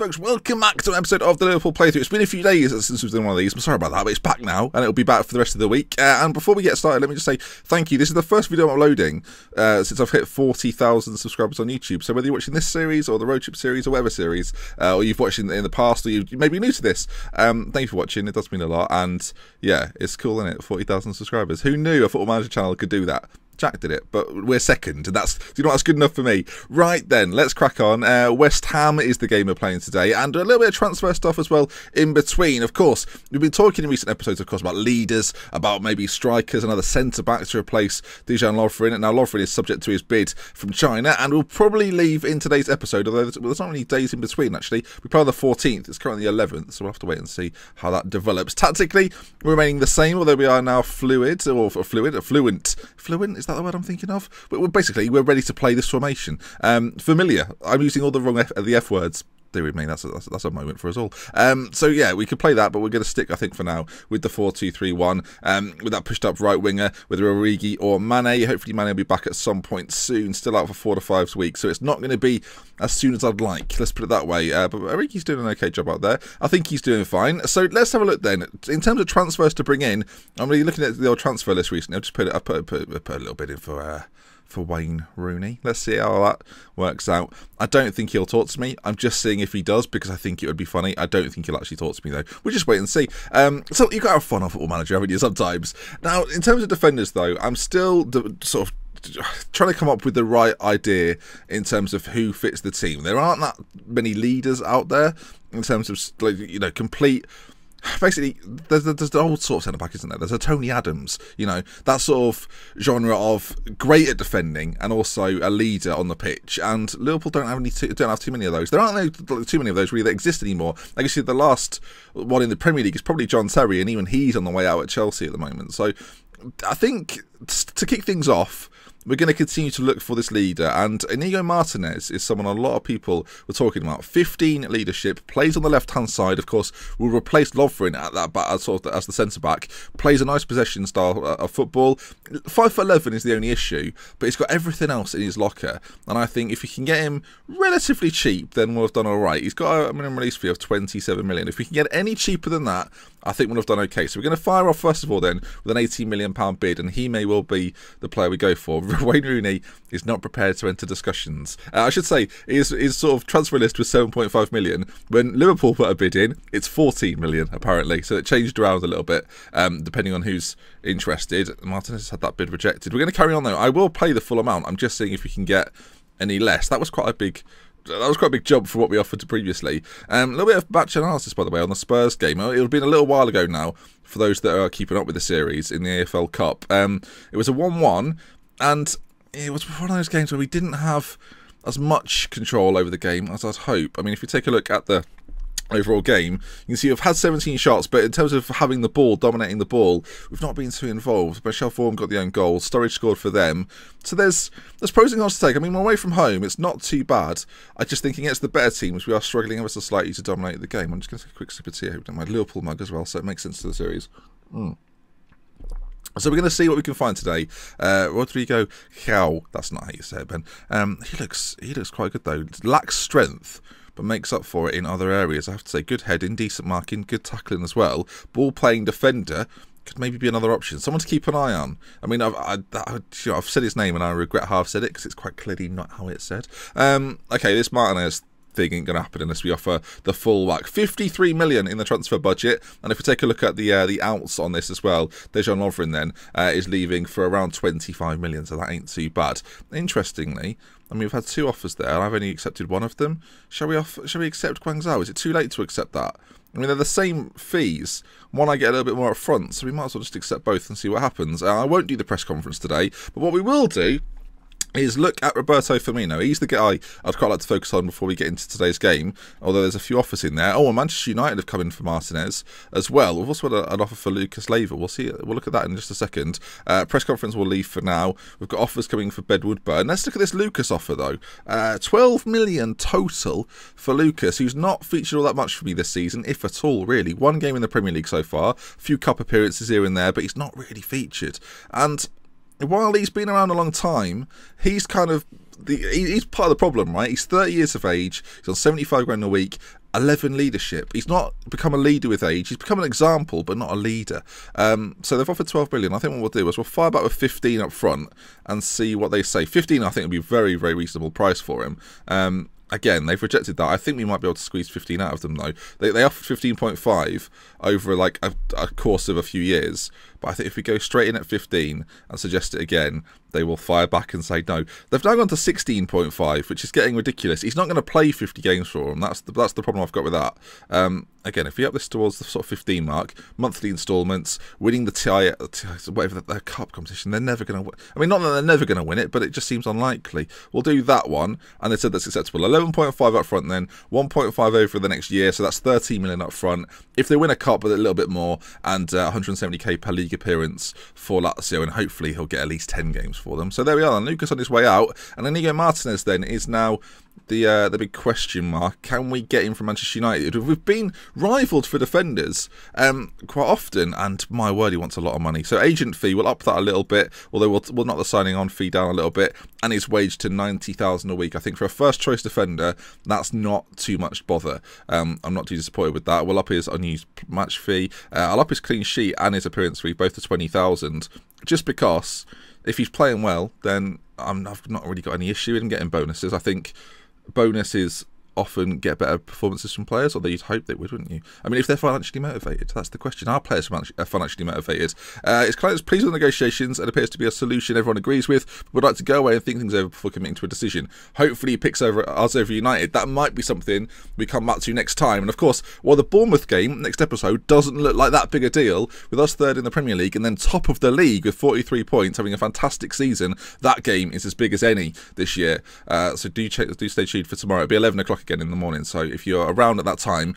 folks, welcome back to an episode of the Liverpool playthrough. It's been a few days since we've done one of these. I'm sorry about that, but it's back now, and it'll be back for the rest of the week. And before we get started, let me just say thank you. This is the first video I'm uploading since I've hit 40,000 subscribers on YouTube. So whether you're watching this series, or the road trip series, or whatever series, or you've watched in the past, or you may be new to this, thank you for watching. It does mean a lot, and yeah, it's cool, isn't it? 40,000 subscribers. Who knew a Football Manager channel could do that? Jack did it, but we're second, and that's good enough for me. Right then, let's crack on. West Ham is the game we're playing today, and a little bit of transfer stuff as well in between. Of course, we've been talking in recent episodes, of course, about leaders, about maybe strikers and other centre-backs to replace Dejan Lovren. And now Lovren is subject to his bid from China, and will probably leave in today's episode, although there's not really days in between, actually. We play on the 14th, it's currently the 11th, so we'll have to wait and see how that develops. Tactically, we're remaining the same, although we are now fluent. Is that the word I'm thinking of? But we're ready to play this formation. Familiar. I'm using all the F words. Dear with me, that's a moment for us all. So yeah, we could play that, but we're going to stick, I think, for now with the 4-2-3-1, with that pushed up right winger, whether Origi or Mane. Hopefully Mane will be back at some point soon, still out for 4 to 5 weeks, so it's not going to be as soon as I'd like, let's put it that way. But Origi's doing an okay job out there. I think he's doing fine. So let's have a look then. In terms of transfers to bring in, I'm really looking at the old transfer list recently. I'll just put a little bit in for Wayne Rooney. Let's see how that works out. I don't think he'll talk to me. I'm just seeing if he does, because I think it would be funny. I don't think he'll actually talk to me, though. We'll just wait and see. So you've got to have fun on Football Manager, haven't you, sometimes? Now, in terms of defenders, though, I'm still sort of trying to come up with the right idea in terms of who fits the team. There aren't that many leaders out there in terms of, like, you know, complete... Basically, there's the old sort of centre-back, isn't there? There's a Tony Adams, you know, that sort of genre of great at defending and also a leader on the pitch. And Liverpool don't have too many of those. There aren't too many of those really that exist anymore. I guess the last one in the Premier League is probably John Terry, and even he's on the way out at Chelsea at the moment. So I think to kick things off, we're going to continue to look for this leader, and Inigo Martinez is someone a lot of people were talking about. 15 leadership, plays on the left-hand side, of course, will replace Lovren at that as the centre-back, plays a nice possession style of football. 5'11" is the only issue, but he's got everything else in his locker, and I think if we can get him relatively cheap, then we'll have done alright. He's got a minimum release fee of 27 million. If we can get any cheaper than that, I think we'll have done okay. So we're going to fire off, first of all, then, with an £18 million bid, and he may well be the player we go for. Wayne Rooney is not prepared to enter discussions. I should say, his sort of transfer list was 7.5 million. When Liverpool put a bid in, it's 14 million, apparently. So it changed around a little bit, depending on who's interested. Martinez has had that bid rejected. We're going to carry on, though. I will pay the full amount. I'm just seeing if we can get any less. That was quite a big jump for what we offered previously. A little bit of batch analysis, by the way, on the Spurs game. It would have been a little while ago now, for those that are keeping up with the series in the AFL Cup. It was a 1-1, and it was one of those games where we didn't have as much control over the game as I'd hope. I mean, if you take a look at the overall game, you can see we've had 17 shots, but in terms of having the ball, dominating the ball, we've not been too involved. Michel Form got the own goal, Sturridge scored for them, so there's pros and cons to take. I mean, we're away from home, it's not too bad. I just think against the better teams, we are struggling ever so slightly to dominate the game. I'm just going to take a quick sip of tea. I hope my Liverpool mug as well, so it makes sense to the series. So we're going to see what we can find today. Rodrigo Cao, that's not how you say it, Ben. He looks quite good, though. Lacks strength, but makes up for it in other areas. I have to say, good heading, decent marking, good tackling as well. Ball playing defender could maybe be another option. Someone to keep an eye on. I mean, I've said his name and I regret how I've said it, because it's quite clearly not how it's said. Okay, this Martinez thing ain't going to happen unless we offer the full whack. 53 million in the transfer budget, and if we take a look at the outs on this as well, Dejan Lovren then is leaving for around 25 million, so that ain't too bad. Interestingly, I mean, we've had 2 offers there, and I've only accepted one of them. Shall we accept Guangzhou? Is it too late to accept that? I mean, they're the same fees. One I get a little bit more up front, so we might as well just accept both and see what happens. I won't do the press conference today, but what we will do is look at Roberto Firmino. He's the guy I'd quite like to focus on before we get into today's game, although there's a few offers in there. Oh, and Manchester United have come in for Martinez as well. We've also got an offer for Lucas Leiva. We'll see. We'll look at that in just a second. Press conference will leave for now. We've got offers coming for Ben Woodburn. Let's look at this Lucas offer, though. 12 million total for Lucas, who's not featured all that much for me this season, if at all, really. 1 game in the Premier League so far, a few cup appearances here and there, but he's not really featured. And while he's been around a long time, he's kind of he's part of the problem, right? He's 30 years of age. He's on 75 grand a week. 11 leadership. He's not become a leader with age. He's become an example, but not a leader. So they've offered 12 billion. I think what we'll do is we'll fire back with 15 up front and see what they say. 15, I think, would be a very, very reasonable price for him. Again, they've rejected that. I think we might be able to squeeze 15 out of them, though. They offered 15.5 over like a course of a few years. But I think if we go straight in at 15 and suggest it again, they will fire back and say no. They've now gone to 16.5, which is getting ridiculous. He's not going to play 50 games for them. That's the problem I've got with that. Again, if we up this towards the sort of 15 mark, monthly instalments, winning the TI, whatever the cup competition, they're never going to win. I mean, not that they're never going to win it, but it just seems unlikely. We'll do that one, and they said that's acceptable. 11.5 up front then, 1.5 over the next year, so that's 13 million up front. If they win a cup with a little bit more, and 170k per league appearance for Lazio, and hopefully he'll get at least 10 games for them. So there we are, and Lucas on his way out, and Inigo Martinez then is now the big question mark. Can we get him from Manchester United? We've been rivaled for defenders quite often, and my word, he wants a lot of money. So agent fee, we'll up that a little bit, although we'll knock the signing on fee down a little bit, and his wage to 90,000 a week. I think for a first choice defender, that's not too much bother. I'm not too disappointed with that. We'll up his unused match fee. I'll up his clean sheet and his appearance fee, both to 20,000, just because if he's playing well, then I've not really got any issue in getting bonuses. I think bonuses often get better performances from players, although you'd hope they would, wouldn't you? I mean, if they're financially motivated, that's the question. Are players financially motivated? His client is pleased with the negotiations and appears to be a solution everyone agrees with, but would like to go away and think things over before committing to a decision. Hopefully he picks us over United. That might be something we come back to next time. And of course, while the Bournemouth game, next episode, doesn't look like that big a deal, with us third in the Premier League and then top of the league with 43 points, having a fantastic season, that game is as big as any this year. So do stay tuned for tomorrow. It'll be 11 o'clock again in the morning, so if you're around at that time,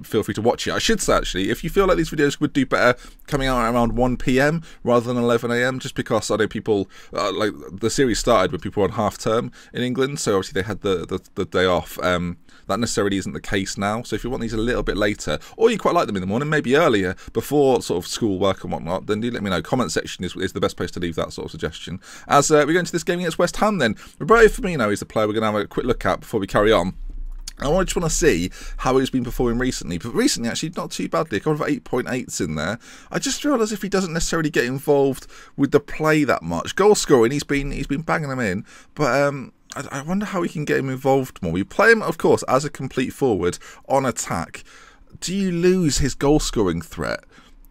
feel free to watch it. I should say, actually, if you feel like these videos would do better coming out around 1 PM rather than 11 AM, just because I know people, like the series started with people on half term in England, so obviously they had the day off. That necessarily isn't the case now, so if you want these a little bit later, or you quite like them in the morning, maybe earlier, before sort of school work and whatnot, then do let me know. Comment section is the best place to leave that sort of suggestion. As we go into this game against West Ham then, Roberto Firmino is the player we're going to have a quick look at before we carry on. I just want to see how he's been performing recently. But recently, actually, not too badly. A couple of 8.8s in there. I just feel as if he doesn't necessarily get involved with the play that much. Goal scoring, he's been banging them in. But I wonder how we can get him involved more. We play him, of course, as a complete forward on attack. Do you lose his goal scoring threat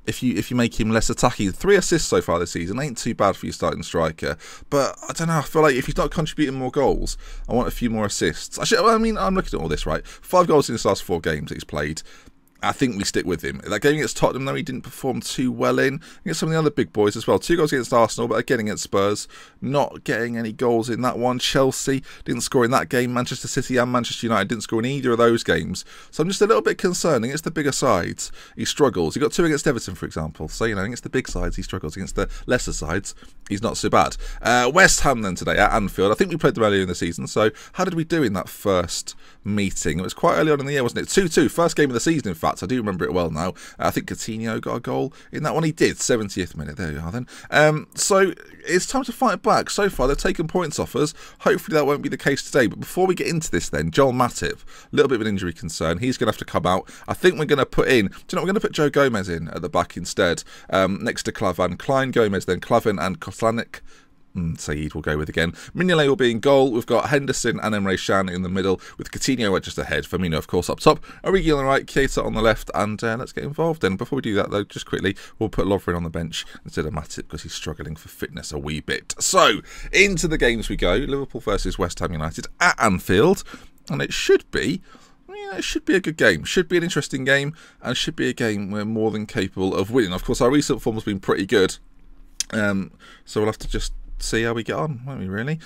if you make him less attacking? 3 assists so far this season ain't too bad for your starting striker, but I don't know, I feel like if he's not contributing more goals, I want a few more assists. I mean, I'm looking at all this, right? 5 goals in his last 4 games that he's played. I think we stick with him. That game against Tottenham, though, he didn't perform too well in. Against some of the other big boys as well. 2 goals against Arsenal, but again against Spurs. Not getting any goals in that one. Chelsea didn't score in that game. Manchester City and Manchester United didn't score in either of those games. So I'm just a little bit concerned. Against the bigger sides, he struggles. He got 2 against Everton, for example. So, you know, against the big sides, he struggles. Against the lesser sides, he's not so bad. West Ham, then, today at Anfield. I think we played them earlier in the season. So how did we do in that first meeting? It was quite early on in the year, wasn't it? 2-2. First game of the season, in fact. I do remember it well now. I think Coutinho got a goal in that one. He did, 70th minute. There you are then. So it's time to fight back. So far, they've taken points off us. Hopefully that won't be the case today. But before we get into this then, Joel Matip, a little bit of an injury concern. He's going to have to come out. I think we're going to put in, do you know, we're going to put Joe Gomez in at the back instead, next to Klavan. Klein, Gomez, then Klavan and Koslanik. Saeed will go with again. Mignolet will be in goal. We've got Henderson and Emre Can in the middle, with Coutinho just ahead. Firmino, of course, up top. Origi on the right, Keita on the left, and let's get involved then. Before we do that, though, just quickly, we'll put Lovren on the bench instead of Matip because he's struggling for fitness a wee bit. So, into the games we go. Liverpool versus West Ham United at Anfield, and it should be... it should be a good game, should be an interesting game, and should be a game we're more than capable of winning. Of course, our recent form has been pretty good, so we'll have to just see how we get on, won't we, really?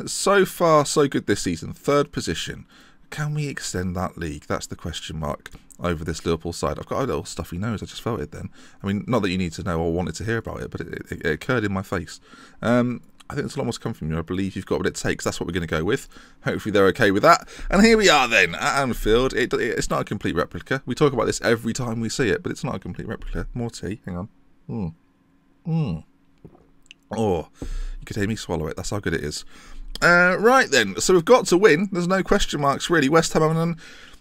So far, so good this season. 3rd position. Can we extend that league? That's the question mark over this Liverpool side. I've got a little stuffy nose. I just felt it then. I mean, not that you need to know or wanted to hear about it, but it occurred in my face. I think it's a lot more to come from you. I believe you've got what it takes. That's what we're going to go with. Hopefully they're okay with that. And here we are then at Anfield. It's not a complete replica. We talk about this every time we see it, but it's not a complete replica. More tea. Hang on. Oh, you could hear me swallow it. That's how good it is. Right then, so we've got to win. There's no question marks really. West Ham having an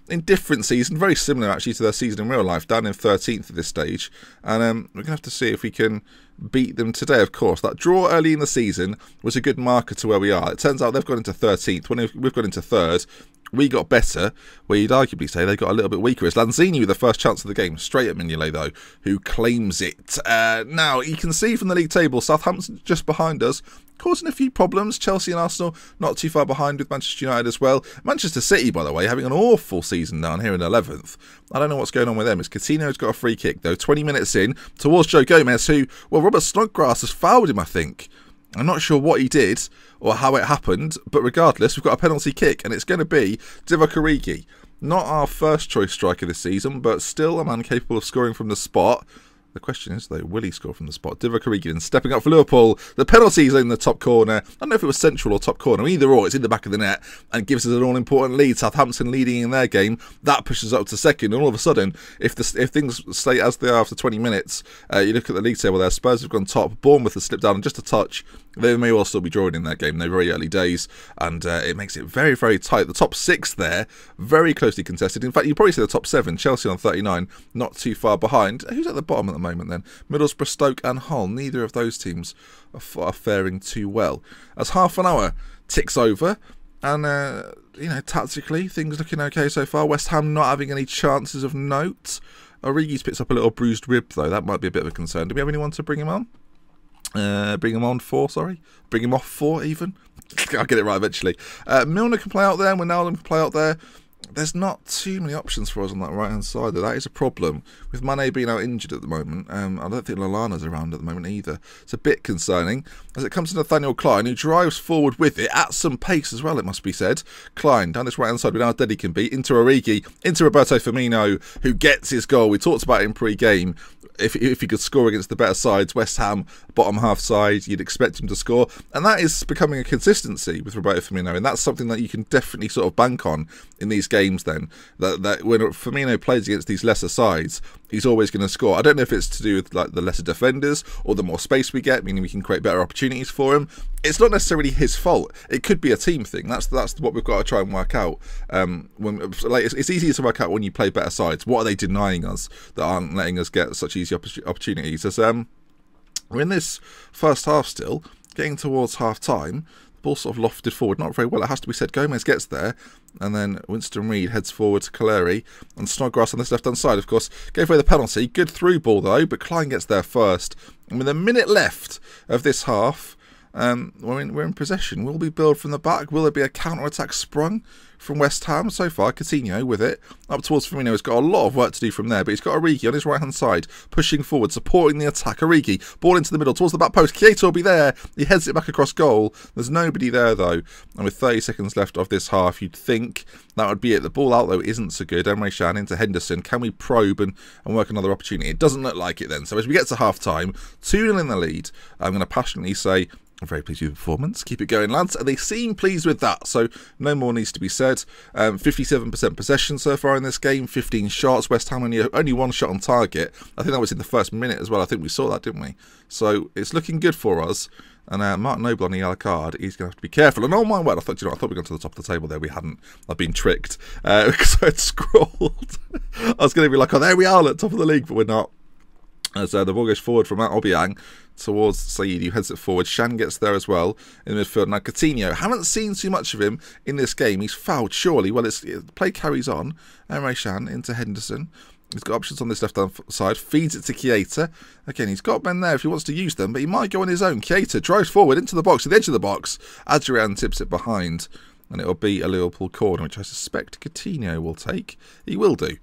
indifferent season, very similar actually to their season in real life, down in 13th at this stage. And we're going to have to see if we can beat them today, of course. That draw early in the season was a good marker to where we are. It turns out they've gone into 13th, when we've gone into 3rd. We got better, where you'd arguably say they got a little bit weaker. It's Lanzini with the first chance of the game, straight at Mignolet though, who claims it. Now, you can see from the league table, Southampton just behind us, causing a few problems. Chelsea and Arsenal not too far behind with Manchester United as well. Manchester City, by the way, having an awful season down here in 11th. I don't know what's going on with them. It's Coutinho's got a free kick, though, 20 minutes in, towards Joe Gomez, who, well, Robert Snodgrass has fouled him, I think. I'm not sure what he did or how it happened, but regardless, we've got a penalty kick, and it's going to be Divock Origi. Not our first choice striker this season, but still a man capable of scoring from the spot. The question is, though, will he score from the spot? Divock Origi then stepping up for Liverpool. The penalty is in the top corner. I don't know if it was central or top corner. Either or, it's in the back of the net and gives us an all-important lead. Southampton leading in their game. That pushes up to second. And all of a sudden, if things stay as they are after 20 minutes, you look at the league table there. Spurs have gone top. Bournemouth has slipped down just a touch. They may well still be drawing in their game. They're very early days, and it makes it very, very tight. The top 6 there, very closely contested. In fact, you'd probably say the top 7. Chelsea on 39, not too far behind. Who's at the bottom at the moment then? Middlesbrough, Stoke and Hull. Neither of those teams are faring too well. As half an hour ticks over, and you know, tactically things looking okay so far. West Ham not having any chances of note. Origi's picks up a little bruised rib though. That might be a bit of a concern. Do we have anyone to bring him on? Bring him on for, sorry. Bring him off for, even. I'll get it right eventually. Milner can play out there. Wijnaldum can play out there. There's not too many options for us on that right-hand side, though. That is a problem. With Mane being out injured at the moment, I don't think Lallana's around at the moment either. It's a bit concerning. As it comes to Nathaniel Klein, who drives forward with it, at some pace as well, it must be said. Klein, down this right-hand side, with how dead he can be, into Origi, into Roberto Firmino, who gets his goal. We talked about it in pre-game. If he could score against the better sides, West Ham, bottom half side, you'd expect him to score. And that is becoming a consistency with Roberto Firmino. And that's something that you can definitely sort of bank on in these games then. That when Firmino plays against these lesser sides, he's always going to score. I don't know if it's to do with like the lesser defenders or the more space we get, meaning we can create better opportunities for him. It's not necessarily his fault. It could be a team thing. That's what we've got to try and work out. It's easier to work out when you play better sides. What are they denying us that aren't letting us get such easy opportunities? As we're in this first half still, getting towards half time. The ball sort of lofted forward, not very well, it has to be said. Gomez gets there, and then Winston Reid heads forward to Caleri, and Snodgrass on this left-hand side, of course, gave away the penalty. Good through ball, though, but Klein gets there first. And with a minute left of this half, we're in possession. Will we build from the back? Will there be a counter-attack sprung from West Ham? So far, Coutinho with it. Up towards Firmino has got a lot of work to do from there, but he's got Origi on his right-hand side, pushing forward, supporting the attack. Origi, ball into the middle, towards the back post. Keita will be there. He heads it back across goal. There's nobody there, though. And with 30 seconds left of this half, you'd think that would be it. The ball out, though, isn't so good. Emre Can into Henderson. Can we probe and work another opportunity? It doesn't look like it then. So as we get to half-time, 2-0 in the lead, I'm going to passionately say, I'm very pleased with the performance. Keep it going, lads. They seem pleased with that, so no more needs to be said. 57% possession so far in this game, 15 shots. West Ham only one shot on target. I think that was in the first minute as well. I think we saw that, didn't we? So it's looking good for us. And Martin Noble on the yellow card, he's going to have to be careful. And oh my word, I thought we got to the top of the table there. We hadn't. I've been tricked because I had scrolled. I was going to be like, oh, there we are at top of the league, but we're not. As the ball goes forward from Obiang towards Said, who heads it forward. Shan gets there as well in the midfield. Now Coutinho, haven't seen too much of him in this game. He's fouled, surely. Well, the play carries on. Emre Can into Henderson. He's got options on this left-hand side. Feeds it to Keita. Again, he's got men there if he wants to use them, but he might go on his own. Keita drives forward into the box, to the edge of the box. Adrian tips it behind. And it'll be a Liverpool corner, which I suspect Coutinho will take. He will do.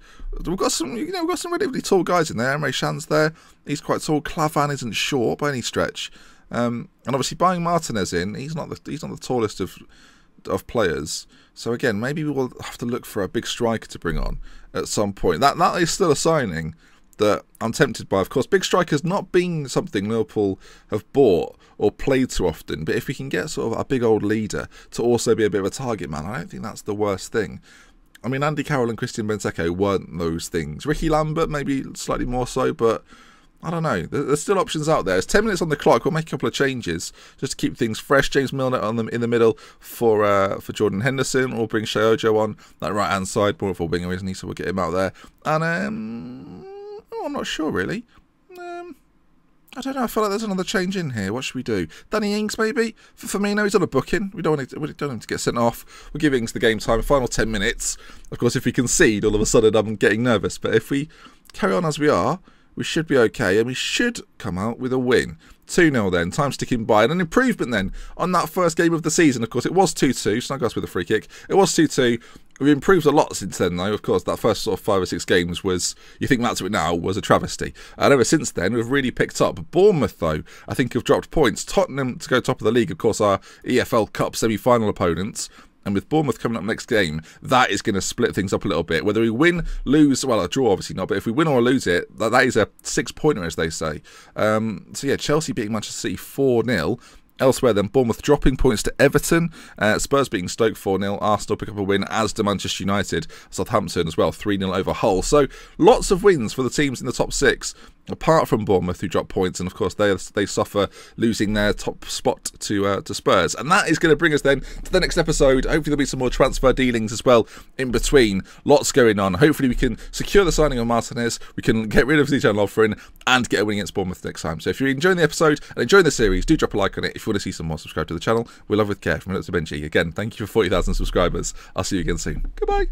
We've got some, we've got some relatively tall guys in there. Emre Can's there. He's quite tall. Clavan isn't short by any stretch. And obviously buying Martinez in, he's not the tallest of players. So again, maybe we will have to look for a big striker to bring on at some point. That is still a signing that I'm tempted by. Of course, big strikers not being something Liverpool have bought or played too often, but if we can get sort of a big old leader to also be a bit of a target man, I don't think that's the worst thing. I mean, Andy Carroll and Christian Benteke weren't those things. Ricky Lambert maybe slightly more so, but I don't know. There's still options out there. It's 10 minutes on the clock. We'll make a couple of changes just to keep things fresh. James Milner on them in the middle for Jordan Henderson. We'll bring Shoyojo on that right-hand side. More of a winger, isn't he? So we'll get him out there. And I'm not sure, really. I don't know. I feel like there's another change in here. What should we do? Danny Ings, maybe? For Firmino, he's on a booking. We don't want him to get sent off. We'll give Ings the game time. Final 10 minutes. Of course, if we concede, all of a sudden I'm getting nervous. But if we carry on as we are, we should be okay. And we should come out with a win. 2-0 then. Time's ticking by. And an improvement then on that first game of the season. Of course, it was 2-2. Snughouse with a free kick. It was 2-2. We've improved a lot since then, though. Of course, that first sort of 5 or 6 games was, you think that's it now, was a travesty. And ever since then, we've really picked up. Bournemouth, though, I think have dropped points. Tottenham to go top of the league, of course, our EFL Cup semi-final opponents. And with Bournemouth coming up next game, that is going to split things up a little bit. Whether we win, lose, well, a draw obviously not, but if we win or lose it, that is a 6-pointer, as they say. So yeah, Chelsea beating Manchester City 4-0. Elsewhere then, Bournemouth dropping points to Everton, Spurs beating Stoke 4-0, Arsenal pick up a win, as do Manchester United, Southampton as well, 3-0 over Hull. So lots of wins for the teams in the top 6, apart from Bournemouth, who drop points, and of course they suffer losing their top spot to Spurs. And that is going to bring us then to the next episode. Hopefully there'll be some more transfer dealings as well in between. Lots going on. Hopefully we can secure the signing of Martinez, we can get rid of Zijan Lovren, and get a win against Bournemouth next time. So if you're enjoying the episode and enjoying the series, do drop a like on it. If you want to see some more, subscribe to the channel. We love with care from Benji. Again, thank you for 40,000 subscribers. I'll see you again soon. Goodbye.